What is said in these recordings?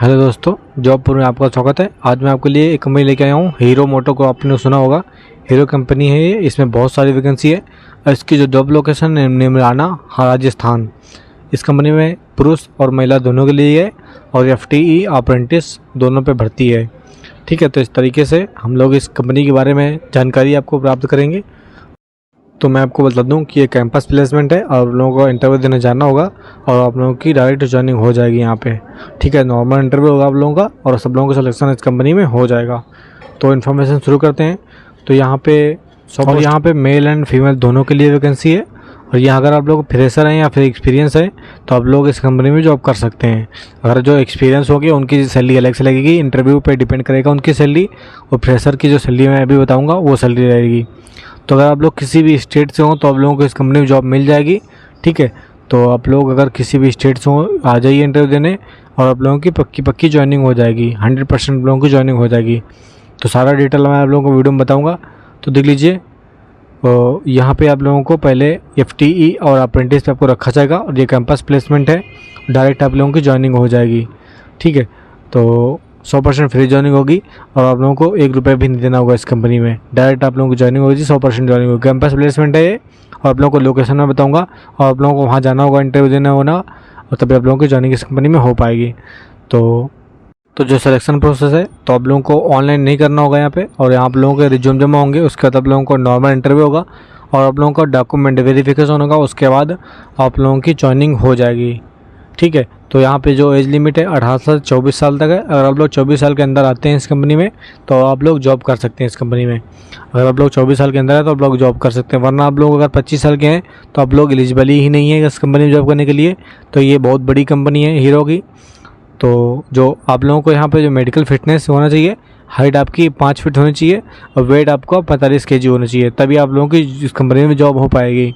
Hello दोस्तों, जॉबपुर में आपका स्वागत है। आज मैं आपके लिए एक कंपनी लेके आया हूँ, हीरो मोटो को आपने सुना होगा। हीरो कंपनी है ये, इसमें बहुत सारी वैकेंसी है और इसकी जो जॉब लोकेशन है निमराना राजस्थान। इस कंपनी में पुरुष और महिला दोनों के लिए है और FTE अप्रेंटिस दोनों पे भर्ती है। ठीक है, तो इस तरीके से हम लोग इस कंपनी के बारे में जानकारी आपको प्राप्त करेंगे। तो मैं आपको बता दूं कि ये कैंपस प्लेसमेंट है और आप लोगों को इंटरव्यू देने जाना होगा और आप लोगों की डायरेक्ट ज्वाइनिंग हो जाएगी यहाँ पे। ठीक है, नॉर्मल इंटरव्यू होगा आप लोगों का और सब लोगों का सिलेक्शन इस कंपनी में हो जाएगा। तो इन्फॉर्मेशन शुरू करते हैं। तो यहाँ पे मेल एंड फीमेल दोनों के लिए वैकेंसी है और यहाँ अगर आप लोग फ्रेशर हैं या फिर एक्सपीरियंस है तो आप लोग इस कंपनी में जॉब कर सकते हैं। अगर जो एक्सपीरियंस होगी उनकी सैलरी अलग से लगेगी, इंटरव्यू पे डिपेंड करेगा उनकी सैलरी, और फ्रेशर की जो सैलरी मैं अभी बताऊँगा वो सैलरी रहेगी। तो अगर आप लोग किसी भी स्टेट से हों तो आप लोगों को इस कंपनी में जॉब मिल जाएगी। ठीक है, तो आप लोग अगर किसी भी स्टेट से हों आ जाइए इंटरव्यू देने और आप लोगों की पक्की ज्वाइनिंग हो जाएगी। 100% लोगों की ज्वाइनिंग हो जाएगी। तो सारा डिटेल मैं आप लोगों को वीडियो में बताऊँगा, तो देख लीजिए। तो यहाँ पे आप लोगों को पहले FTE और अप्रेंटिस पे आपको रखा जाएगा और ये कैंपस प्लेसमेंट है, डायरेक्ट आप लोगों की ज्वाइनिंग हो जाएगी। ठीक है, तो 100% फ्री ज्वाइनिंग होगी और आप लोगों को 1 रुपये भी नहीं देना होगा इस कंपनी में। डायरेक्ट आप लोगों की ज्वाइनिंग होगी, 100% ज्वाइनिंग होगी। कैंपस प्लेसमेंट है ये और आप लोगों को लोकेशन में बताऊंगा और आप लोगों को वहाँ जाना होगा, इंटरव्यू देना होना, और तभी आप लोगों की ज्वाइनिंग इस कंपनी में हो पाएगी। तो जो सिलेक्शन प्रोसेस है तो आप लोगों को ऑनलाइन नहीं करना होगा यहाँ पे, और यहाँ आप लोगों के रिज्यूम जमा होंगे, उसके बाद आप लोगों को नॉर्मल इंटरव्यू होगा और आप लोगों का डॉक्यूमेंट वेरिफिकेशन होगा, उसके बाद आप लोगों की ज्वाइनिंग हो जाएगी। ठीक है, तो यहाँ पे जो एज लिमिट है 18 से 24 साल तक है। अगर आप लोग 24 साल के अंदर आते हैं इस कंपनी में तो आप लोग जॉब कर सकते हैं इस कंपनी में। अगर आप लोग 24 साल के अंदर है तो आप लोग जॉब कर सकते हैं, वरना आप लोग अगर 25 साल के हैं तो आप लोग एलिजिबल ही नहीं है इस कंपनी में जॉब करने के लिए। तो ये बहुत बड़ी कंपनी है हीरो की। तो जो आप लोगों को यहाँ पे जो मेडिकल फिटनेस होना चाहिए, हाइट आपकी 5 फीट होनी चाहिए और वेट आपका 45 kg होना चाहिए, तभी आप लोगों की इस कंपनी में जॉब हो पाएगी।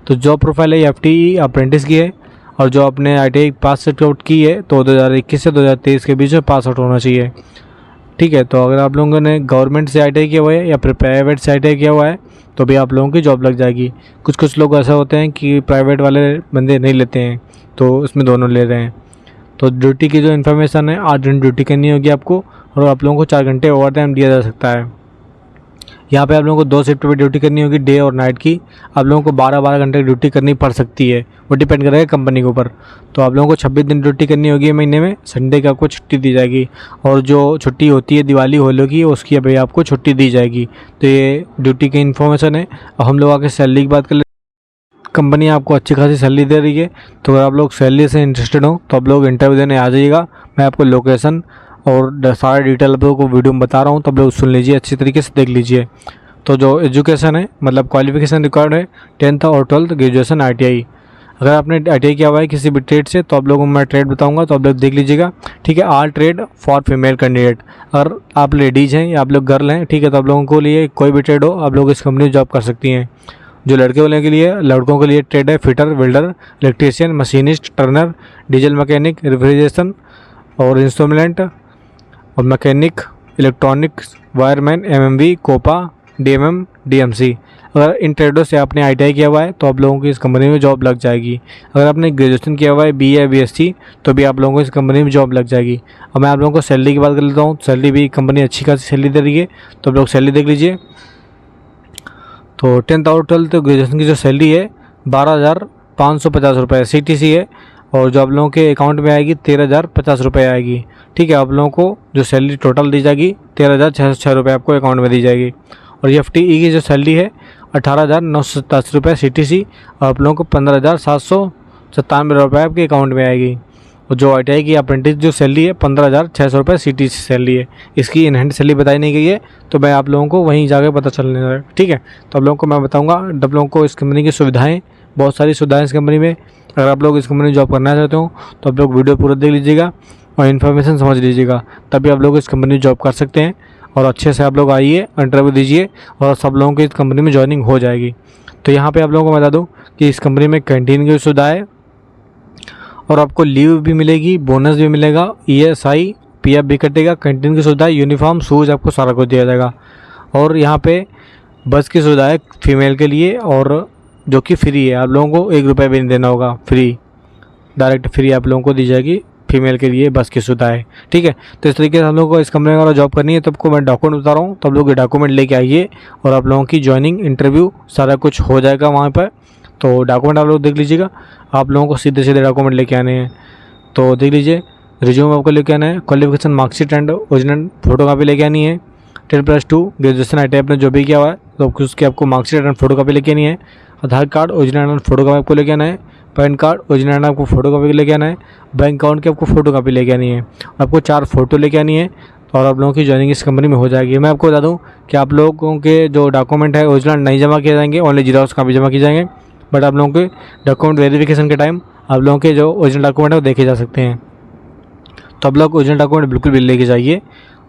तो जॉब प्रोफाइल है FTE अप्रेंटिस की है और जो आपने ITI पास आउट की है तो 2021 से 2023 के बीच में पास आउट होना चाहिए। ठीक है, तो अगर आप लोगों ने गवर्नमेंट से ITI किया हुआ है या फिर प्राइवेट से ITI किया हुआ है तो भी आप लोगों की जॉब लग जाएगी। कुछ लोग ऐसा होते हैं कि प्राइवेट वाले बंदे नहीं लेते हैं, तो इसमें दोनों ले रहे हैं। तो ड्यूटी की जो इन्फॉर्मेशन है, 8 दिन ड्यूटी करनी होगी आपको और आप लोगों को 4 घंटे ओवर टाइम दिया जा सकता है। यहाँ पे आप लोगों को 2 शिफ्ट पे ड्यूटी करनी होगी, डे और नाइट की। आप लोगों को 12-12 घंटे की ड्यूटी करनी पड़ सकती है, वो डिपेंड करेगा कंपनी के ऊपर। तो आप लोगों को 26 दिन ड्यूटी करनी होगी महीने में, संडे का आपको छुट्टी दी जाएगी और जो छुट्टी होती है दिवाली होली की उसकी अभी आपको छुट्टी दी जाएगी। तो ये ड्यूटी की इन्फॉर्मेशन है। अब हम लोग आके सैलरी की बात कर ले। कंपनी आपको अच्छी खासी सैलरी दे रही है, तो अगर आप लोग सैलरी से इंटरेस्टेड हो तो आप लोग इंटरव्यू देने आ जाइएगा। मैं आपको लोकेशन और सारा डिटेल आप लोगों को वीडियो में बता रहा हूँ, तो आप लोग सुन लीजिए, अच्छी तरीके से देख लीजिए। तो जो एजुकेशन है, मतलब क्वालिफिकेशन रिक्वायर्ड है 10th और 12th ग्रेजुएशन ITI। अगर आपने ITI किया हुआ है किसी भी ट्रेड से तो आप लोगों को मैं ट्रेड बताऊंगा, तो आप लोग देख लीजिएगा। ठीक है, all trade for female candidate. अगर आप लेडीज़ हैं या आप लोग गर्ल हैं, ठीक है, तो आप लोगों को लिए कोई भी ट्रेड हो आप लोग इस कंपनी में जॉब कर सकती हैं। जो लड़के वाले के लिए, लड़कों के लिए ट्रेड है fitter, welder, electrician, machinist, turner, diesel mechanic, refrigeration और इंस्ट्रूमेंट और mechanic, electronic, wireman, MMV, COPA, DMM, DMC। अगर इन ट्रेडों से आपने ITI किया हुआ है तो आप लोगों की इस कंपनी में जॉब लग जाएगी। अगर आपने ग्रेजुएशन किया हुआ है BA या BSc तो भी आप लोगों को इस कंपनी में जॉब लग जाएगी। अब मैं आप लोगों को सैलरी की बात कर लेता हूँ। सैलरी भी कंपनी अच्छी खासी सैलरी दे रही है, तो आप लोग सैलरी देख लीजिए। तो 10th और 12th ग्रेजुएशन की जो सैलरी है 12,550 रुपये CTC है और जो आप लोगों के अकाउंट में आएगी 13,050 रुपये आएगी। ठीक है, आप लोगों को जो सैलरी टोटल दी जाएगी 13,606 रुपये आपको अकाउंट में दी जाएगी। और ये FTE की जो सैलरी है 18,987 रुपये CTC और आप लोगों को 15,797 रुपये आपके अकाउंट में आएगी। और जो ITI की अप्रेंटिस जो सैलरी है 15,600 रुपये CTC सैलरी है। इसकी इन हैंड सैलरी बताई नहीं गई है, तो मैं आप लोगों को वहीं जाकर पता चलने लगा। ठीक है, तो आप लोगों को मैं बताऊंगा आप लोगों को इस कंपनी की सुविधाएं, बहुत सारी सुविधाएं इस कंपनी में। अगर आप लोग इस कंपनी में जॉब करना चाहते हो तो आप लोग वीडियो पूरा देख लीजिएगा और इन्फॉर्मेशन समझ लीजिएगा, तभी आप लोग इस कंपनी में जॉब कर सकते हैं। और अच्छे से आप लोग आइए, इंटरव्यू दीजिए और सब लोगों की इस कंपनी में ज्वाइनिंग हो जाएगी। तो यहाँ पे आप लोगों को बता दूँ कि इस कंपनी में कैंटीन की सुविधा है और आपको लीव भी मिलेगी, बोनस भी मिलेगा, ESI PF भी कटेगा, कैंटीन की सुविधा, यूनिफॉर्म, शूज़ आपको सारा कुछ दिया जाएगा। और यहाँ पे बस की सुविधा है फीमेल के लिए और जो कि फ्री है, आप लोगों को 1 रुपये भी नहीं देना होगा, फ्री, डायरेक्ट फ्री आप लोगों को दी जाएगी फीमेल के लिए बस की सुविधा है, ठीक है। तो इस तरीके से हम लोग को इस कंपनी में अगर जॉब करनी है तो आपको मैं डॉक्यूमेंट बता रहा हूँ, तो आप लोग ये डॉक्यूमेंट लेके आइए और आप लोगों की ज्वाइनिंग इंटरव्यू सारा कुछ हो जाएगा वहाँ पर। तो डॉक्यूमेंट आप लोग देख लीजिएगा, आप लोगों को सीधे सीधे डॉक्यूमेंट लेके आने हैं। तो देख लीजिए, रिज्यूम आपको लेके आना है, qualification marksheet and original photo copy लेके आनी है, 10+2 ग्रेजुएशन आई आपने जो भी किया हुआ है तो उसकी आपको मार्कशीट एंड फोटो कापी लेके आनी है। Aadhaar card original and photo copy आपको लेके आना है, पैन कार्ड ओरिजिनल एंड आपको फोटो कापी लेके आना है, बैंक अकाउंट की आपको फोटो कापी लेके आनी है, आपको 4 फोटो लेके आनी है और आप लोगों की ज्वाइनिंग इस कंपनी में हो जाएगी। मैं आपको बता दूं कि आप लोगों के जो डॉक्यूमेंट है ओरिजिनल नहीं जमा किए जाएंगे, ओनली जीरोक्स कापी जमा की जाएंगे। बट आप लोगों के डॉक्यूमेंट वेरिफिकेशन के टाइम आप लोगों के जो ओरिजिनल डॉक्यूमेंट है वो देखे जा सकते हैं। तो आप लोग ओरिजिनल डॉक्यूमेंट बिल्कुल भी लेके जाइए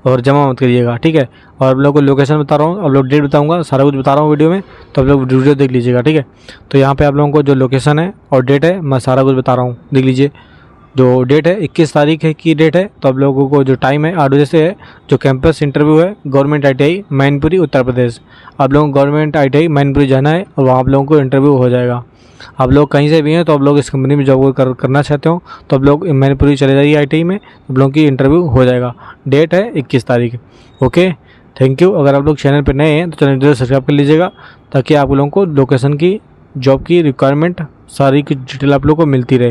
और जमा मत करिएगा, ठीक है। और आप लोगों को लोकेशन बता रहा हूँ, आप लोग डेट बताऊँगा, सारा कुछ बता रहा हूँ वीडियो में, तो आप लोग वीडियो देख लीजिएगा, ठीक है। तो यहाँ पे आप लोगों को जो लोकेशन है और डेट है मैं सारा कुछ बता रहा हूँ, देख लीजिए। जो डेट है 21 तारीख है की डेट है, तो आप लोगों को जो टाइम है 8 बजे से है। जो कैंपस इंटरव्यू है गवर्नमेंट ITI मैनपुरी उत्तर प्रदेश, आप लोगों को गवर्नमेंट ITI मैनपुरी जाना है और वहाँ आप लोगों को इंटरव्यू हो जाएगा। आप लोग कहीं से भी हैं तो आप लोग इस कंपनी में जॉब करना चाहते हो तो आप लोग मैनपुरी चले जाइए ITI में, आप लोगों की इंटरव्यू हो जाएगा। डेट है 21 तारीख। Okay, thank you. अगर आप लोग चैनल पर नए हैं तो चैनल जरूर सब्सक्राइब कर लीजिएगा ताकि आप लोगों को लोकेशन की, जॉब की रिक्वायरमेंट सारी की डिटेल आप लोगों को मिलती रहे।